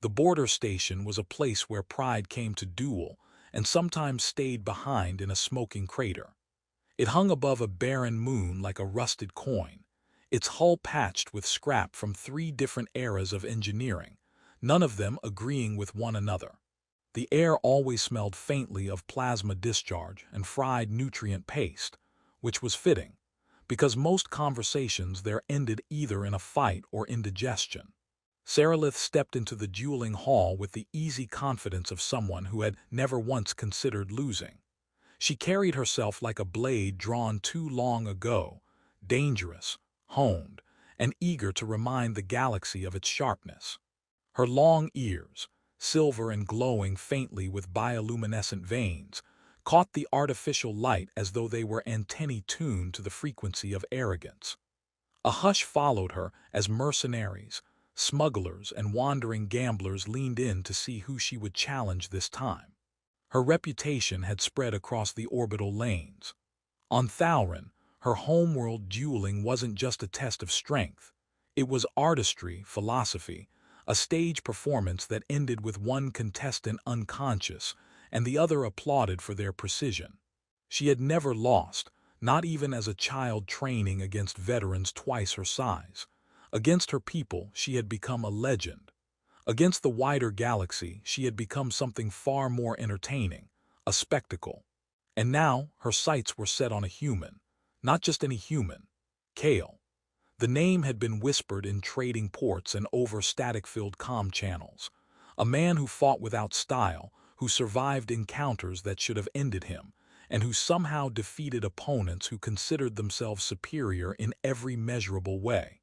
The border station was a place where pride came to duel and sometimes stayed behind in a smoking crater. It hung above a barren moon like a rusted coin, its hull patched with scrap from 3 different eras of engineering, none of them agreeing with one another. The air always smelled faintly of plasma discharge and fried nutrient paste, which was fitting, because most conversations there ended either in a fight or indigestion. Saralith stepped into the dueling hall with the easy confidence of someone who had never once considered losing. She carried herself like a blade drawn too long ago, dangerous, honed, and eager to remind the galaxy of its sharpness. Her long ears, silver and glowing faintly with bioluminescent veins, caught the artificial light as though they were antennae tuned to the frequency of arrogance. A hush followed her as mercenaries, smugglers, and wandering gamblers leaned in to see who she would challenge this time. Her reputation had spread across the orbital lanes. On Thalrin, her homeworld dueling wasn't just a test of strength. It was artistry, philosophy, a stage performance that ended with one contestant unconscious and the other applauded for their precision. She had never lost, not even as a child training against veterans twice her size. Against her people, she had become a legend. Against the wider galaxy, she had become something far more entertaining, a spectacle. And now, her sights were set on a human. Not just any human. Kale. The name had been whispered in trading ports and over static-filled comm channels. A man who fought without style, who survived encounters that should have ended him, and who somehow defeated opponents who considered themselves superior in every measurable way.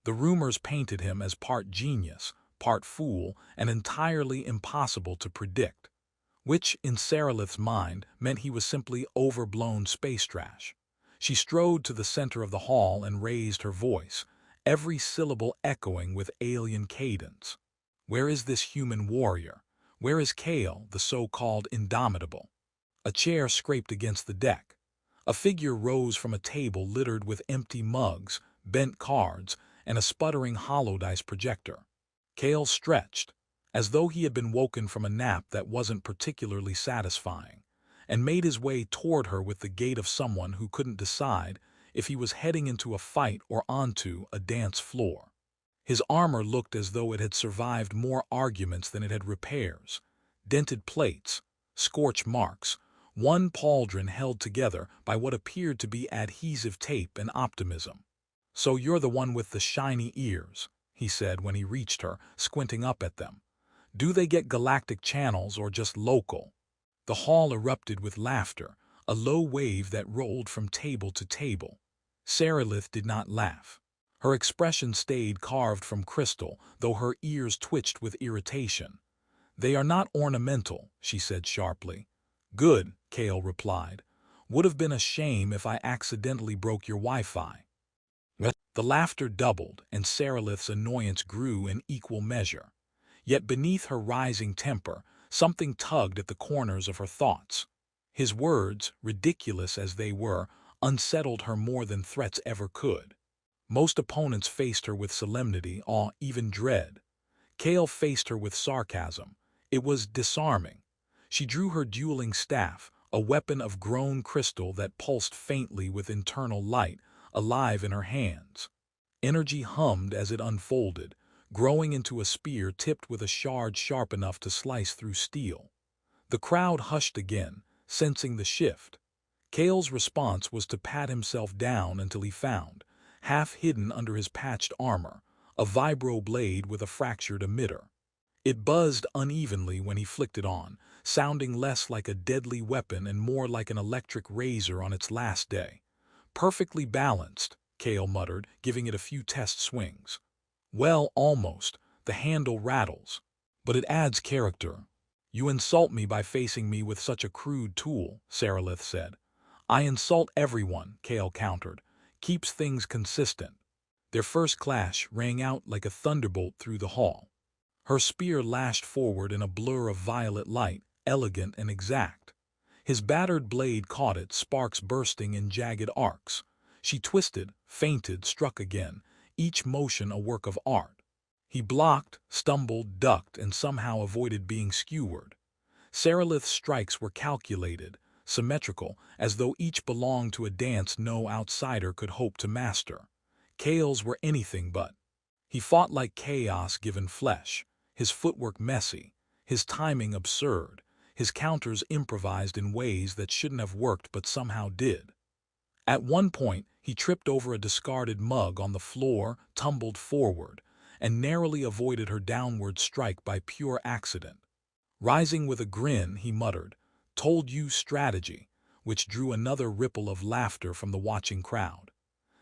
The rumors painted him as part genius, part fool, and entirely impossible to predict, which, in Saralith's mind, meant he was simply overblown space trash. She strode to the center of the hall and raised her voice, every syllable echoing with alien cadence. Where is this human warrior? Where is Kale, the so-called Indomitable? A chair scraped against the deck. A figure rose from a table littered with empty mugs, bent cards, and a sputtering holodice projector. Kale stretched, as though he had been woken from a nap that wasn't particularly satisfying, and made his way toward her with the gait of someone who couldn't decide if he was heading into a fight or onto a dance floor. His armor looked as though it had survived more arguments than it had repairs. Dented plates, scorch marks, one pauldron held together by what appeared to be adhesive tape and optimism. "So you're the one with the shiny ears," he said when he reached her, squinting up at them. "Do they get galactic channels or just local?" The hall erupted with laughter, a low wave that rolled from table to table. Saralith did not laugh. Her expression stayed carved from crystal, though her ears twitched with irritation. "They are not ornamental," she said sharply. "Good," Kale replied. "Would have been a shame if I accidentally broke your Wi-Fi." The laughter doubled, and Saralith's annoyance grew in equal measure. Yet beneath her rising temper, something tugged at the corners of her thoughts. His words, ridiculous as they were, unsettled her more than threats ever could. Most opponents faced her with solemnity, awe, even dread. Kale faced her with sarcasm. It was disarming. She drew her dueling staff, a weapon of grown crystal that pulsed faintly with internal light, alive in her hands. Energy hummed as it unfolded, growing into a spear tipped with a shard sharp enough to slice through steel. The crowd hushed again, sensing the shift. Kale's response was to pat himself down until he found, half hidden under his patched armor, a vibro blade with a fractured emitter. It buzzed unevenly when he flicked it on, sounding less like a deadly weapon and more like an electric razor on its last day. "Perfectly balanced," Kale muttered, giving it a few test swings. "Well, almost. The handle rattles. But it adds character." "You insult me by facing me with such a crude tool," Saralith said. "I insult everyone," Kale countered. "Keeps things consistent." Their first clash rang out like a thunderbolt through the hall. Her spear lashed forward in a blur of violet light, elegant and exact. His battered blade caught it, sparks bursting in jagged arcs. She twisted, feinted, struck again, each motion a work of art. He blocked, stumbled, ducked, and somehow avoided being skewered. Seralith's strikes were calculated, symmetrical, as though each belonged to a dance no outsider could hope to master. Kale's were anything but. He fought like chaos given flesh, his footwork messy, his timing absurd, his counters improvised in ways that shouldn't have worked but somehow did. At one point, he tripped over a discarded mug on the floor, tumbled forward, and narrowly avoided her downward strike by pure accident. Rising with a grin, he muttered, "Told you strategy," which drew another ripple of laughter from the watching crowd.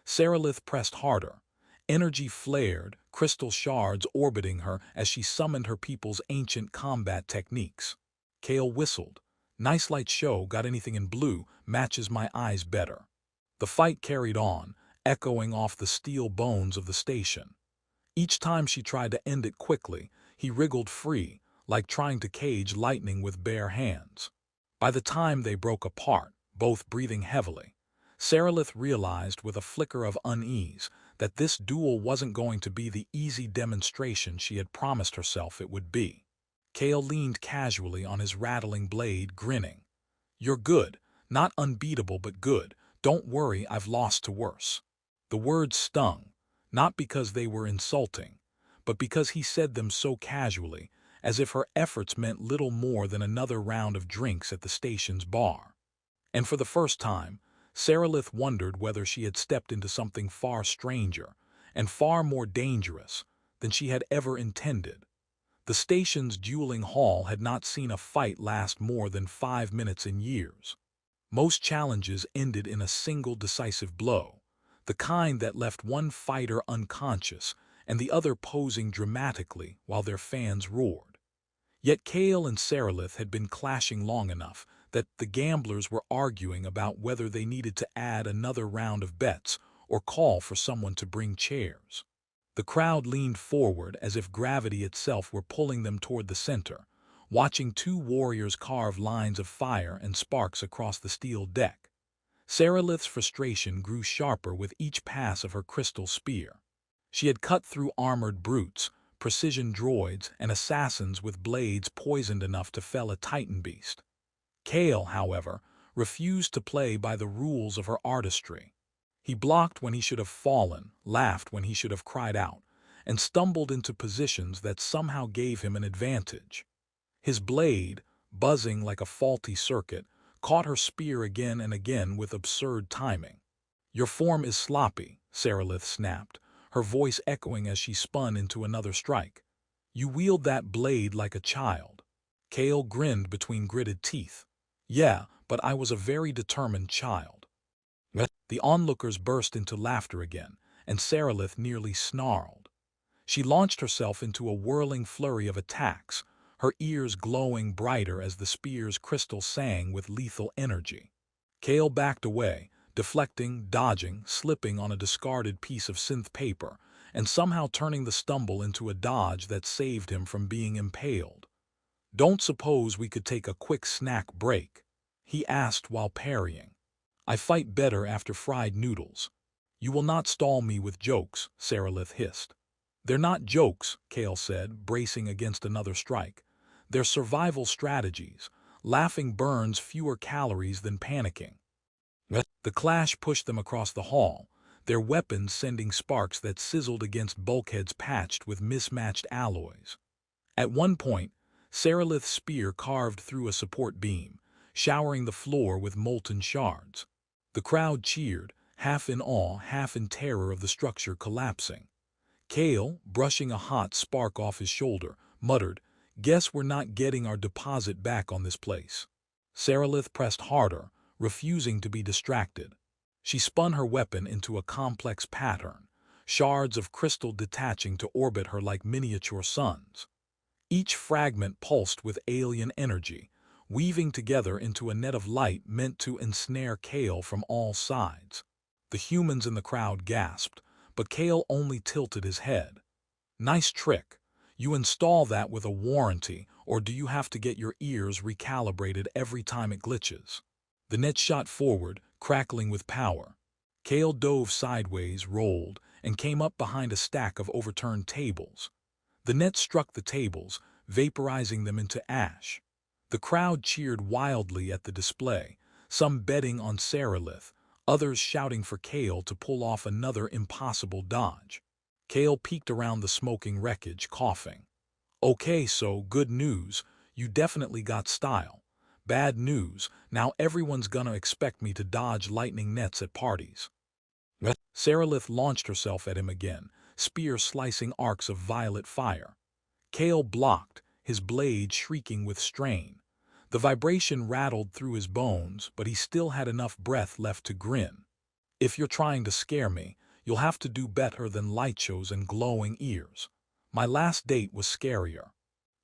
Seralith pressed harder. Energy flared, crystal shards orbiting her as she summoned her people's ancient combat techniques. Kale whistled. "Nice light show, got anything in blue, matches my eyes better." The fight carried on, echoing off the steel bones of the station. Each time she tried to end it quickly, he wriggled free, like trying to cage lightning with bare hands. By the time they broke apart, both breathing heavily, Seralith realized with a flicker of unease that this duel wasn't going to be the easy demonstration she had promised herself it would be. Kale leaned casually on his rattling blade, grinning. "You're good, not unbeatable but good. Don't worry, I've lost to worse." The words stung, not because they were insulting, but because he said them so casually, as if her efforts meant little more than another round of drinks at the station's bar. And for the first time, Seralith wondered whether she had stepped into something far stranger and far more dangerous than she had ever intended. The station's dueling hall had not seen a fight last more than 5 minutes in years. Most challenges ended in a single decisive blow, the kind that left one fighter unconscious and the other posing dramatically while their fans roared. Yet Kale and Seralith had been clashing long enough that the gamblers were arguing about whether they needed to add another round of bets or call for someone to bring chairs. The crowd leaned forward as if gravity itself were pulling them toward the center, watching two warriors carve lines of fire and sparks across the steel deck. Seralith's frustration grew sharper with each pass of her crystal spear. She had cut through armored brutes, precision droids, and assassins with blades poisoned enough to fell a titan beast. Kale, however, refused to play by the rules of her artistry. He blocked when he should have fallen, laughed when he should have cried out, and stumbled into positions that somehow gave him an advantage. His blade, buzzing like a faulty circuit, caught her spear again and again with absurd timing. "Your form is sloppy," Seralith snapped, her voice echoing as she spun into another strike. "You wield that blade like a child." Kale grinned between gritted teeth. "Yeah, but I was a very determined child." The onlookers burst into laughter again, and Seralith nearly snarled. She launched herself into a whirling flurry of attacks, her ears glowing brighter as the spear's crystal sang with lethal energy. Kale backed away, deflecting, dodging, slipping on a discarded piece of synth paper, and somehow turning the stumble into a dodge that saved him from being impaled. "Don't suppose we could take a quick snack break?" he asked while parrying. "I fight better after fried noodles." "You will not stall me with jokes," Seralith hissed. "They're not jokes," Kale said, bracing against another strike. "They're survival strategies. Laughing burns fewer calories than panicking." The clash pushed them across the hall, their weapons sending sparks that sizzled against bulkheads patched with mismatched alloys. At one point, Seralith's spear carved through a support beam, showering the floor with molten shards. The crowd cheered, half in awe, half in terror of the structure collapsing. Kale, brushing a hot spark off his shoulder, muttered, "Guess we're not getting our deposit back on this place." Seralith pressed harder, refusing to be distracted. She spun her weapon into a complex pattern, shards of crystal detaching to orbit her like miniature suns. Each fragment pulsed with alien energy, weaving together into a net of light meant to ensnare Kale from all sides. The humans in the crowd gasped, but Kale only tilted his head. "Nice trick. You install that with a warranty, or do you have to get your ears recalibrated every time it glitches?" The net shot forward, crackling with power. Kale dove sideways, rolled, and came up behind a stack of overturned tables. The net struck the tables, vaporizing them into ash. The crowd cheered wildly at the display, some betting on Sarilith, others shouting for Kale to pull off another impossible dodge. Kale peeked around the smoking wreckage, coughing. "Okay, so good news, you definitely got style. Bad news, now everyone's gonna expect me to dodge lightning nets at parties." Sarilith launched herself at him again, spear slicing arcs of violet fire. Kale blocked, his blade shrieking with strain. The vibration rattled through his bones, but he still had enough breath left to grin. "If you're trying to scare me, you'll have to do better than light shows and glowing ears. My last date was scarier."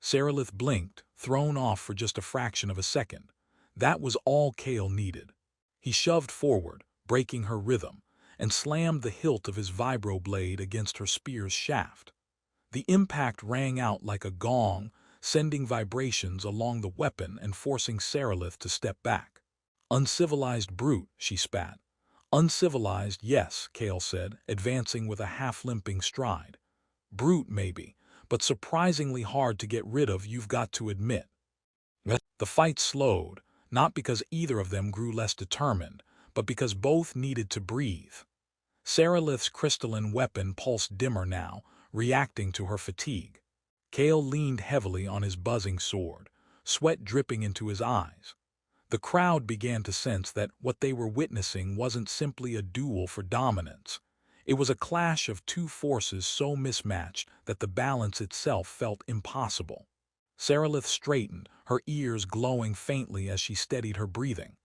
Sarilith blinked, thrown off for just a fraction of a second. That was all Kale needed. He shoved forward, breaking her rhythm, and slammed the hilt of his vibroblade against her spear's shaft. The impact rang out like a gong, sending vibrations along the weapon and forcing Sarilith to step back. "Uncivilized brute," she spat. "Uncivilized, yes," Kale said, advancing with a half-limping stride. "Brute, maybe, but surprisingly hard to get rid of, you've got to admit." The fight slowed, not because either of them grew less determined, but because both needed to breathe. Sarilith's crystalline weapon pulsed dimmer now, reacting to her fatigue. Kale leaned heavily on his buzzing sword, sweat dripping into his eyes. The crowd began to sense that what they were witnessing wasn't simply a duel for dominance. It was a clash of two forces so mismatched that the balance itself felt impossible. Sarilith straightened, her ears glowing faintly as she steadied her breathing.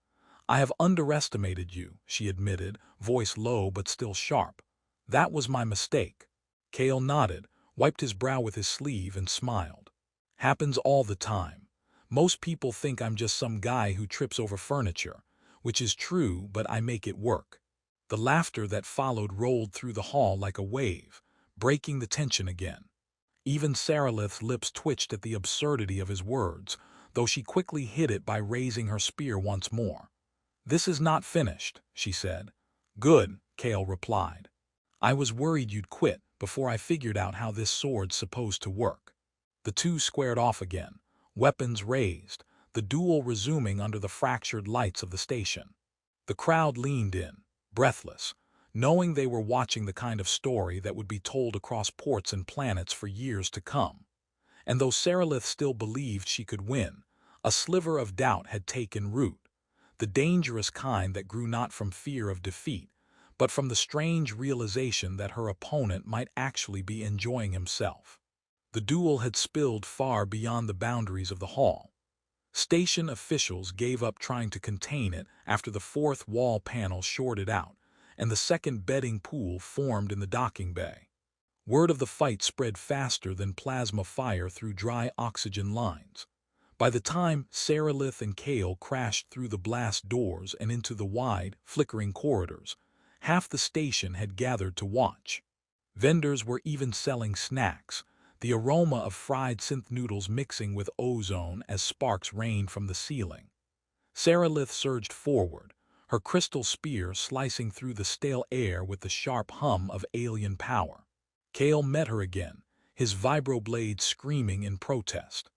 "I have underestimated you," she admitted, voice low but still sharp. "That was my mistake." Kale nodded, wiped his brow with his sleeve, and smiled. "Happens all the time. Most people think I'm just some guy who trips over furniture, which is true, but I make it work." The laughter that followed rolled through the hall like a wave, breaking the tension again. Even Sarilith's lips twitched at the absurdity of his words, though she quickly hid it by raising her spear once more. "This is not finished," she said. "Good," Kale replied. "I was worried you'd quit before I figured out how this sword's supposed to work." The two squared off again, weapons raised, the duel resuming under the fractured lights of the station. The crowd leaned in, breathless, knowing they were watching the kind of story that would be told across ports and planets for years to come. And though Sarilith still believed she could win, a sliver of doubt had taken root. The dangerous kind that grew not from fear of defeat, but from the strange realization that her opponent might actually be enjoying himself. The duel had spilled far beyond the boundaries of the hall. Station officials gave up trying to contain it after the fourth wall panel shorted out, and the second betting pool formed in the docking bay. Word of the fight spread faster than plasma fire through dry oxygen lines. By the time Sarilith and Kale crashed through the blast doors and into the wide, flickering corridors, half the station had gathered to watch. Vendors were even selling snacks, the aroma of fried synth noodles mixing with ozone as sparks rained from the ceiling. Sarilith surged forward, her crystal spear slicing through the stale air with the sharp hum of alien power. Kale met her again, his vibroblade screaming in protest.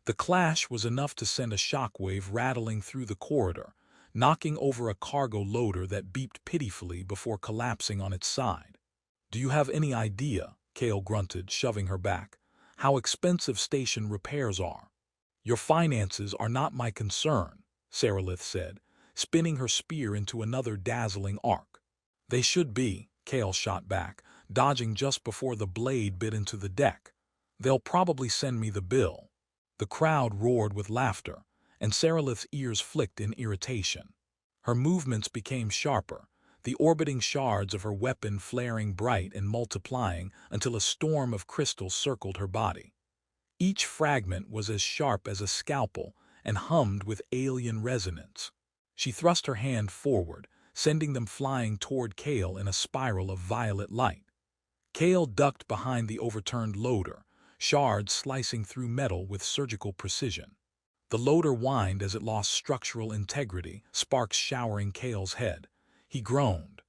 The clash was enough to send a shockwave rattling through the corridor, knocking over a cargo loader that beeped pitifully before collapsing on its side. "Do you have any idea," Kale grunted, shoving her back, "how expensive station repairs are?" "Your finances are not my concern," Sarilith said, spinning her spear into another dazzling arc. "They should be," Kale shot back, dodging just before the blade bit into the deck. "They'll probably send me the bill." The crowd roared with laughter, and Sarilith's ears flicked in irritation. Her movements became sharper, the orbiting shards of her weapon flaring bright and multiplying until a storm of crystals circled her body. Each fragment was as sharp as a scalpel and hummed with alien resonance. She thrust her hand forward, sending them flying toward Kale in a spiral of violet light. Kale ducked behind the overturned loader, shards slicing through metal with surgical precision. The loader whined as it lost structural integrity, sparks showering Kale's head. He groaned.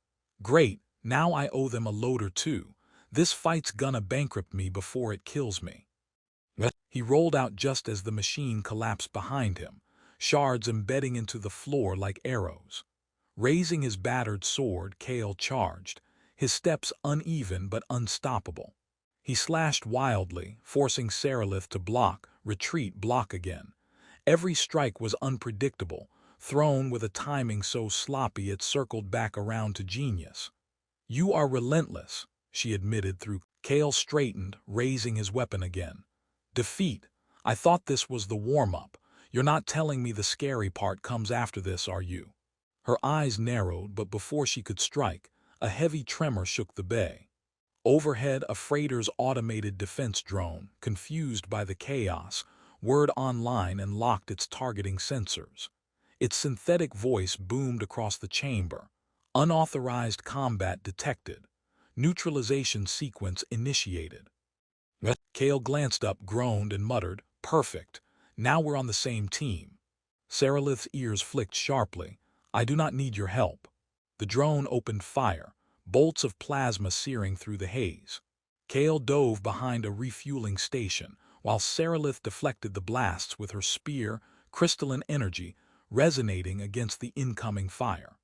"Great, now I owe them a loader too. This fight's gonna bankrupt me before it kills me. He rolled out just as the machine collapsed behind him, shards embedding into the floor like arrows. Raising his battered sword, Kale charged, his steps uneven but unstoppable. He slashed wildly, forcing Sarilith to block, retreat, block again. Every strike was unpredictable, thrown with a timing so sloppy it circled back around to genius. "You are relentless," she admitted through. Kale straightened, raising his weapon again. "Defeat. I thought this was the warm-up. You're not telling me the scary part comes after this, are you?" Her eyes narrowed, but before she could strike, a heavy tremor shook the bay. Overhead, a freighter's automated defense drone, confused by the chaos, whirred online and locked its targeting sensors. Its synthetic voice boomed across the chamber. "Unauthorized combat detected. Neutralization sequence initiated." Kale glanced up, groaned, and muttered, "Perfect. Now we're on the same team." Sarilith's ears flicked sharply. "I do not need your help." The drone opened fire, bolts of plasma searing through the haze. Kale dove behind a refueling station, while Sarilith deflected the blasts with her spear, crystalline energy resonating against the incoming fire.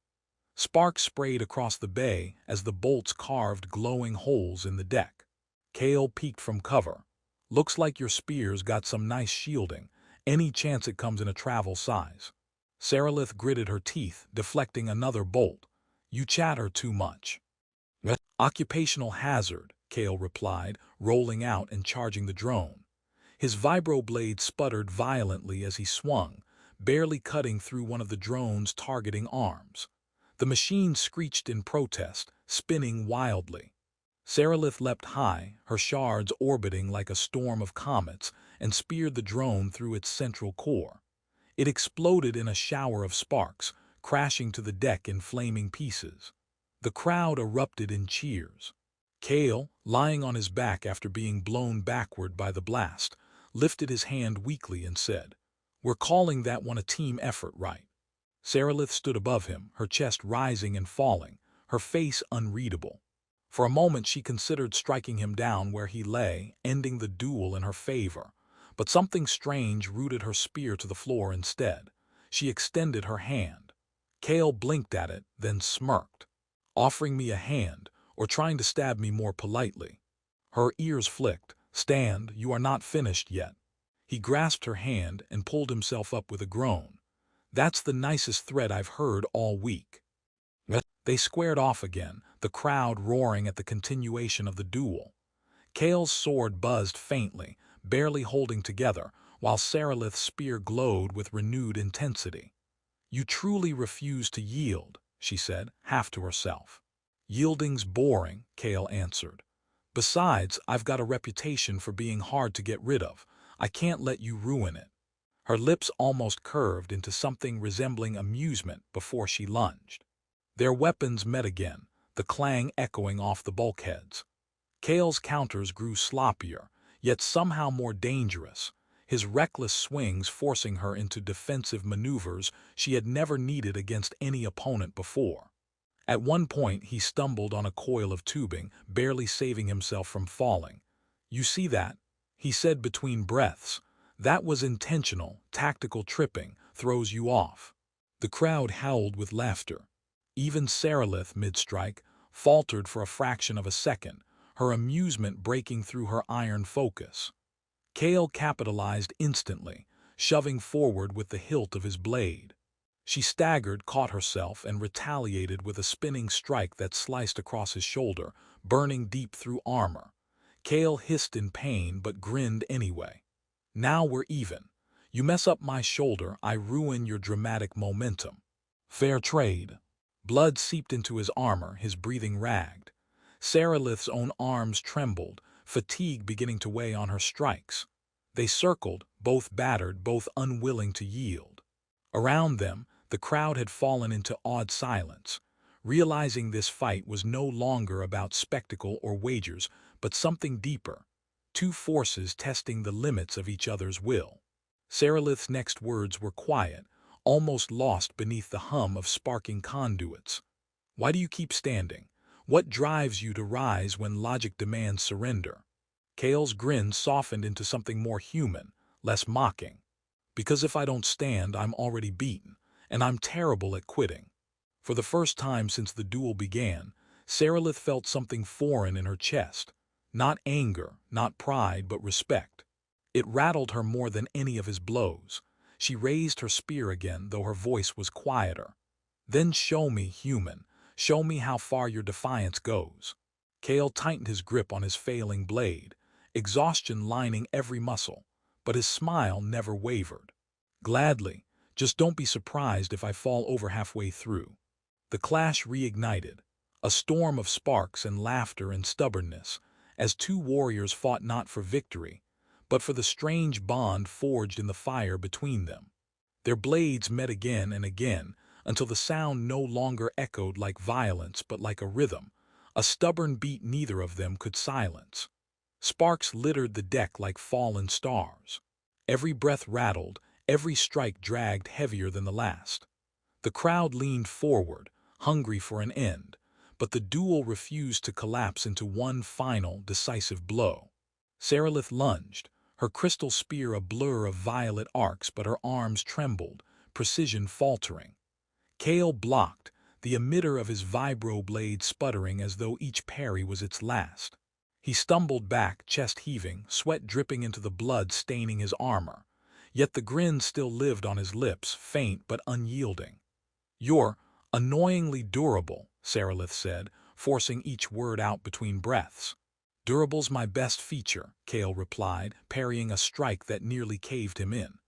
Sparks sprayed across the bay as the bolts carved glowing holes in the deck. Kale peeked from cover. "Looks like your spear's got some nice shielding. Any chance it comes in a travel size?" Sarilith gritted her teeth, deflecting another bolt. "You chatter too much." "Occupational hazard," Kale replied, rolling out and charging the drone. His vibroblade sputtered violently as he swung, barely cutting through one of the drone's targeting arms. The machine screeched in protest, spinning wildly. Sarilith leapt high, her shards orbiting like a storm of comets, and speared the drone through its central core. It exploded in a shower of sparks, crashing to the deck in flaming pieces. The crowd erupted in cheers. Kale, lying on his back after being blown backward by the blast, lifted his hand weakly and said, "We're calling that one a team effort, right?" Sarilith stood above him, her chest rising and falling, her face unreadable. For a moment she considered striking him down where he lay, ending the duel in her favor. But something strange rooted her spear to the floor instead. She extended her hand. Kale blinked at it, then smirked. "Offering me a hand, or trying to stab me more politely?" Her ears flicked. "Stand, you are not finished yet." He grasped her hand and pulled himself up with a groan. "That's the nicest threat I've heard all week." They squared off again, the crowd roaring at the continuation of the duel. Kale's sword buzzed faintly, barely holding together, while Sarilith's spear glowed with renewed intensity. "You truly refuse to yield," she said, half to herself. "Yielding's boring," Kale answered. "Besides, I've got a reputation for being hard to get rid of. I can't let you ruin it." Her lips almost curved into something resembling amusement before she lunged. Their weapons met again, the clang echoing off the bulkheads. Kale's counters grew sloppier, yet somehow more dangerous, his reckless swings forcing her into defensive maneuvers she had never needed against any opponent before. At one point he stumbled on a coil of tubing, barely saving himself from falling. "You see that?" he said between breaths. "That was intentional, tactical tripping, throws you off." The crowd howled with laughter. Even Sarilith, mid-strike, faltered for a fraction of a second, her amusement breaking through her iron focus. Kale capitalized instantly, shoving forward with the hilt of his blade. She staggered, caught herself, and retaliated with a spinning strike that sliced across his shoulder, burning deep through armor. Kale hissed in pain but grinned anyway. "Now we're even. You mess up my shoulder, I ruin your dramatic momentum. Fair trade." Blood seeped into his armor, his breathing ragged. Sarilith's own arms trembled, fatigue beginning to weigh on her strikes. They circled, both battered, both unwilling to yield. Around them, the crowd had fallen into awed silence, realizing this fight was no longer about spectacle or wagers, but something deeper. Two forces testing the limits of each other's will. Sarilith's next words were quiet, almost lost beneath the hum of sparking conduits. "Why do you keep standing? What drives you to rise when logic demands surrender? Kale's grin softened into something more human, less mocking. Because if I don't stand, I'm already beaten, and I'm terrible at quitting. For the first time since the duel began, Sarilith felt something foreign in her chest. Not anger, not pride, but respect. It rattled her more than any of his blows. She raised her spear again, though her voice was quieter. Then show me, human. Show me how far your defiance goes. Kale tightened his grip on his failing blade, exhaustion lining every muscle, but his smile never wavered. Gladly, just don't be surprised if I fall over halfway through. The clash reignited, a storm of sparks and laughter and stubbornness, as two warriors fought not for victory, but for the strange bond forged in the fire between them. Their blades met again and again, until the sound no longer echoed like violence but like a rhythm, a stubborn beat neither of them could silence. Sparks littered the deck like fallen stars. Every breath rattled, every strike dragged heavier than the last. The crowd leaned forward, hungry for an end, but the duel refused to collapse into one final, decisive blow. Sarilith lunged, her crystal spear a blur of violet arcs, but her arms trembled, precision faltering. Kale blocked, the emitter of his vibro-blade sputtering as though each parry was its last. He stumbled back, chest heaving, sweat dripping into the blood staining his armor. Yet the grin still lived on his lips, faint but unyielding. "You're annoyingly durable," Sarilith said, forcing each word out between breaths. "Durable's my best feature," Kale replied, parrying a strike that nearly caved him in.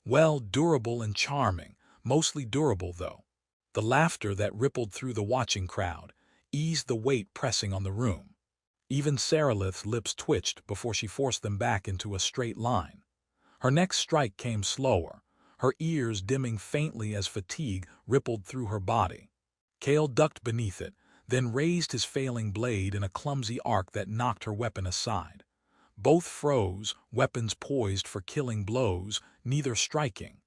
"Well, durable and charming, mostly durable though." The laughter that rippled through the watching crowd eased the weight pressing on the room. Even Sarilith's lips twitched before she forced them back into a straight line. Her next strike came slower, her ears dimming faintly as fatigue rippled through her body. Kale ducked beneath it, then raised his failing blade in a clumsy arc that knocked her weapon aside. Both froze, weapons poised for killing blows, neither striking.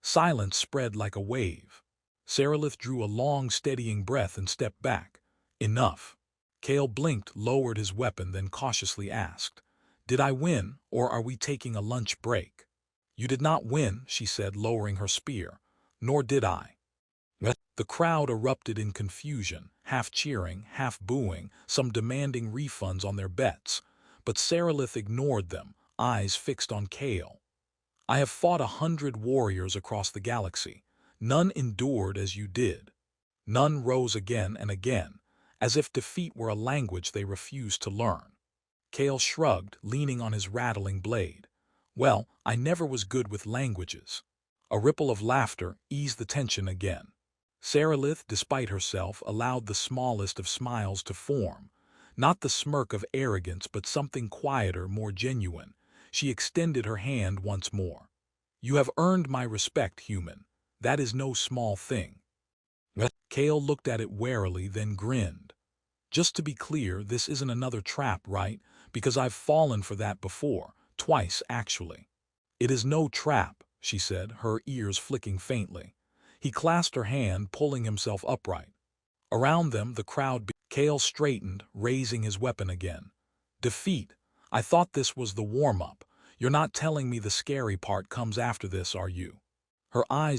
Silence spread like a wave. Sarilith drew a long, steadying breath and stepped back. "Enough." Kale blinked, lowered his weapon, then cautiously asked, "Did I win, or are we taking a lunch break?" "You did not win," she said, lowering her spear. "Nor did I." The crowd erupted in confusion, half cheering, half booing, some demanding refunds on their bets. But Sarilith ignored them, eyes fixed on Kale. "I have fought 100 warriors across the galaxy. None endured as you did. None rose again and again, as if defeat were a language they refused to learn." Kale shrugged, leaning on his rattling blade. "Well, I never was good with languages." A ripple of laughter eased the tension again. Sarilith, despite herself, allowed the smallest of smiles to form. Not the smirk of arrogance, but something quieter, more genuine. She extended her hand once more. "You have earned my respect, human. That is no small thing." Kale looked at it warily, then grinned. "Just to be clear, this isn't another trap, right? Because I've fallen for that before. Twice, actually." "It is no trap," she said, her ears flicking faintly. He clasped her hand, pulling himself upright. Around them, the crowd. Kale straightened, raising his weapon again. "Defeat. I thought this was the warm-up. You're not telling me the scary part comes after this, are you?" Her eyes